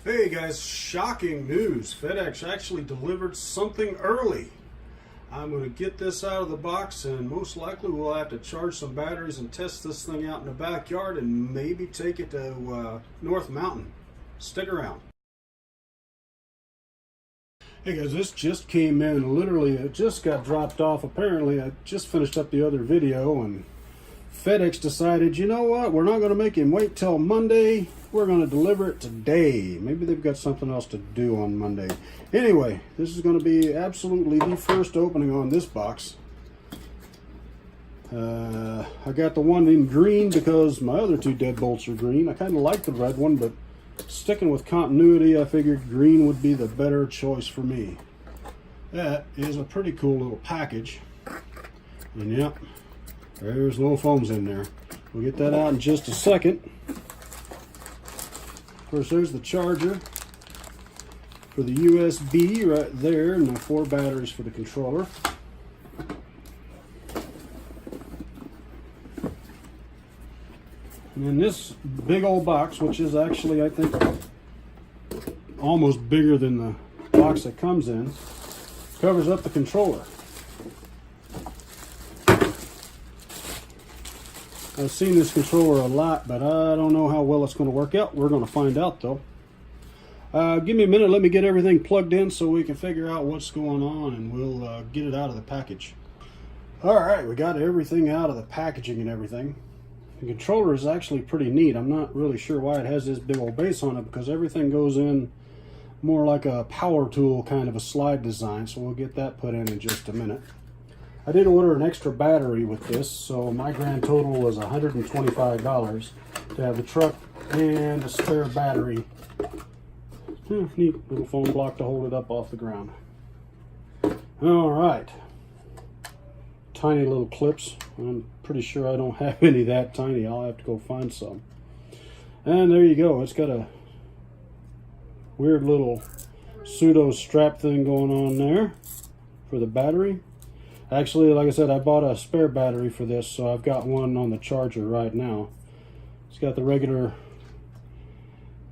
Hey guys, shocking news. FedEx actually delivered something early. I'm going to get this out of the box and most likely we'll have to charge some batteries and test this thing out in the backyard and maybe take it to North Mountain. Stick around. Hey guys, this just came in. Literally, it just got dropped off. Apparently, I just finished up the other video and FedEx decided, you know what, we're not going to make him wait till Monday. We're going to deliver it today. Maybe they've got something else to do on Monday. Anyway, this is going to be absolutely the first opening on this box. I got the one in green because my other two deadbolts are green. I kind of like the red one, but sticking with continuity, I figured green would be the better choice for me. That is a pretty cool little package. And yep, there's no foams in there. We'll get that out in just a second. Of course, there's the charger for the USB right there, and the 4 batteries for the controller. And then this big old box, which is actually, I think, almost bigger than the box that comes in, covers up the controller. I've seen this controller a lot, but I don't know how well it's going to work out. We're going to find out, though. Give me a minute. Let me get everything plugged in so we can figure out what's going on, and we'll get it out of the package. All right, we got everything out of the packaging and everything. The controller is actually pretty neat. I'm not really sure why it has this big old base on it, because everything goes in more like a power tool kind of a slide design, so we'll get that put in just a minute. I did order an extra battery with this, so my grand total was $125 to have the truck and a spare battery. Neat little foam block to hold it up off the ground. All right. Tiny little clips. I'm pretty sure I don't have any that tiny. I'll have to go find some. And there you go. It's got a weird little pseudo strap thing going on there for the battery. Actually, like I said, I bought a spare battery for this, so I've got one on the charger right now. It's got the regular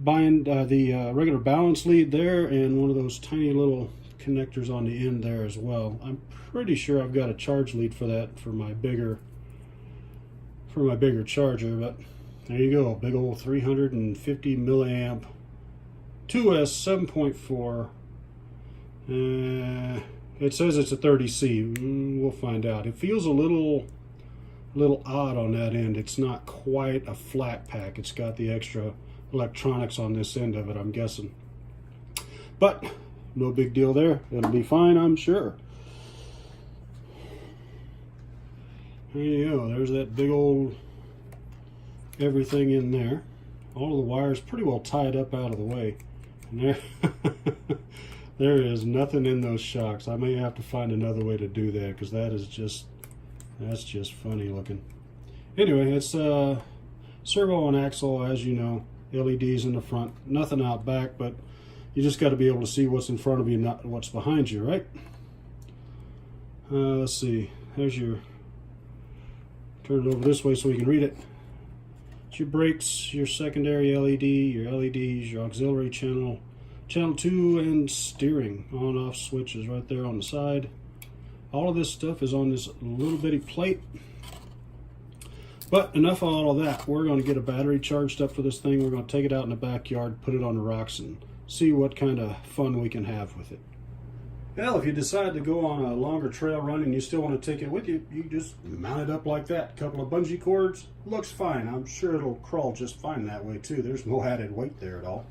regular balance lead there, and one of those tiny little connectors on the end there as well. I'm pretty sure I've got a charge lead for that for my bigger charger, but there you go, big old 350 milliamp 2S 7.4. It says it's a 30C. We'll find out. It feels a little odd on that end. It's not quite a flat pack. It's got the extra electronics on this end of it, I'm guessing. But no big deal there. It'll be fine, I'm sure. There you go. There's that big old everything in there. All of the wires pretty well tied up out of the way. And there, there is nothing in those shocks. I may have to find another way to do that, because that's just funny looking. Anyway, it's servo and axle, as you know. LEDs in the front, nothing out back, but you just got to be able to see what's in front of you, not what's behind you, right? Let's see. There's your. Turn it over this way so we can read it. It's your brakes, your secondary LED, your LEDs, your auxiliary channel, channel 2, and steering on-off switches right there on the side. All of this stuff is on this little bitty plate. But enough of all of that. We're going to get a battery charged up for this thing. We're going to take it out in the backyard, put it on the rocks, and see what kind of fun we can have with it. Well, if you decide to go on a longer trail run and you still want to take it with you, you just mount it up like that. A couple of bungee cords. Looks fine. I'm sure it'll crawl just fine that way too. There's no added weight there at all.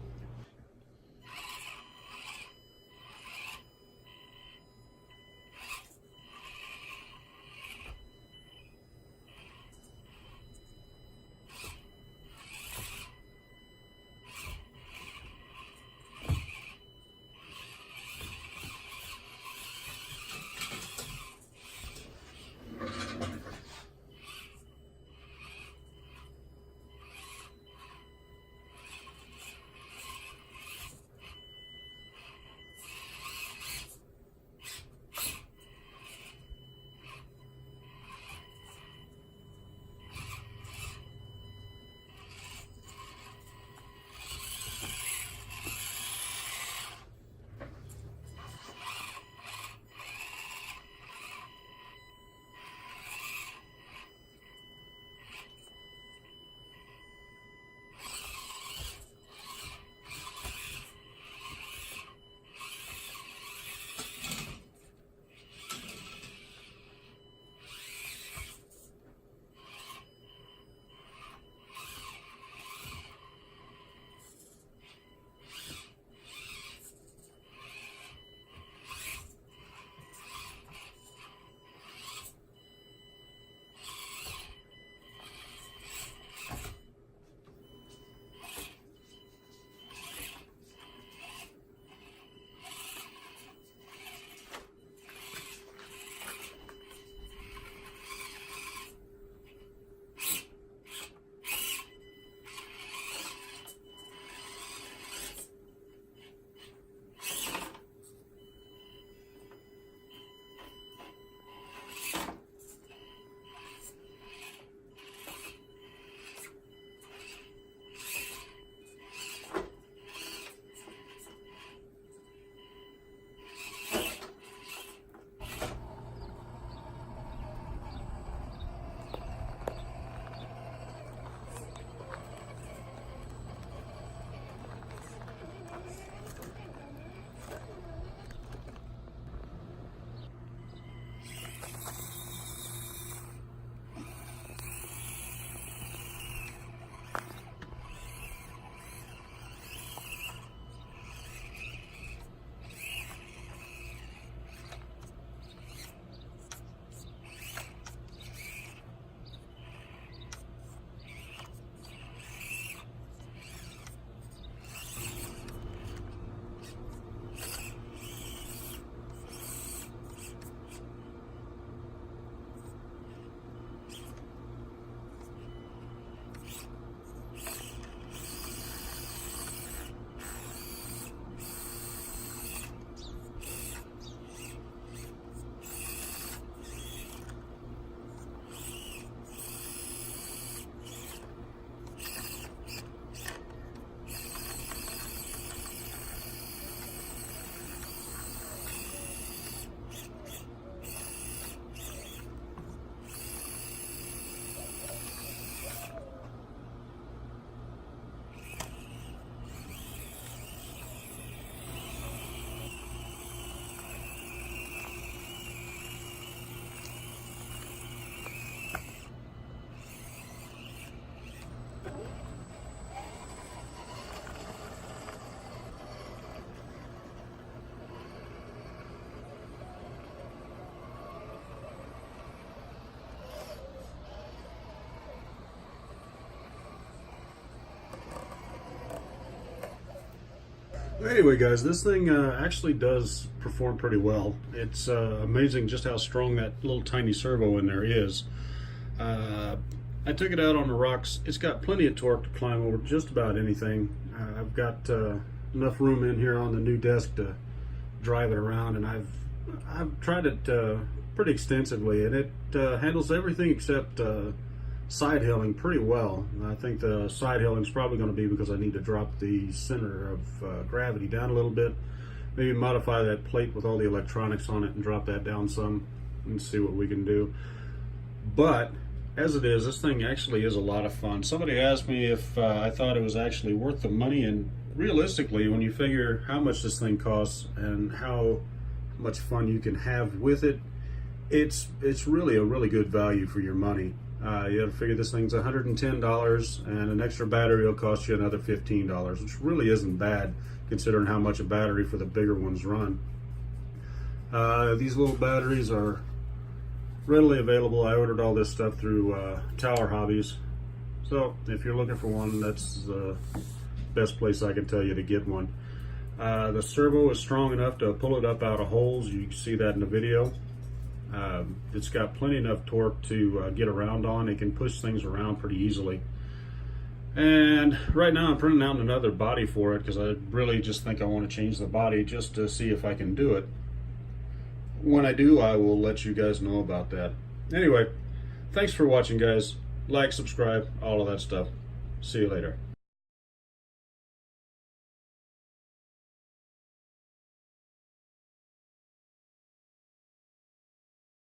Anyway, guys, this thing actually does perform pretty well. It's amazing just how strong that little tiny servo in there is. I took it out on the rocks. It's got plenty of torque to climb over just about anything. I've got enough room in here on the new desk to drive it around, and I've tried it pretty extensively, and it handles everything except side hilling pretty well. I think the side hilling is probably going to be because I need to drop the center of gravity down a little bit, maybe modify that plate with all the electronics on it and drop that down some and see what we can do. But as it is, this thing actually is a lot of fun. Somebody asked me if I thought it was actually worth the money, and realistically, when you figure how much this thing costs and how much fun you can have with it, it's really a really good value for your money. You have to figure this thing's $110, and an extra battery will cost you another $15, which really isn't bad considering how much a battery for the bigger ones run. These little batteries are readily available. I ordered all this stuff through Tower Hobbies, so if you're looking for one, that's the best place I can tell you to get one. The servo is strong enough to pull it up out of holes. You can see that in the video. It's got plenty enough torque to get around on. It can push things around pretty easily. And right now I'm printing out another body for it because I really just think I want to change the body just to see if I can do it. When I do, I will let you guys know about that. Anyway, thanks for watching, guys. Like, subscribe, all of that stuff. See you later.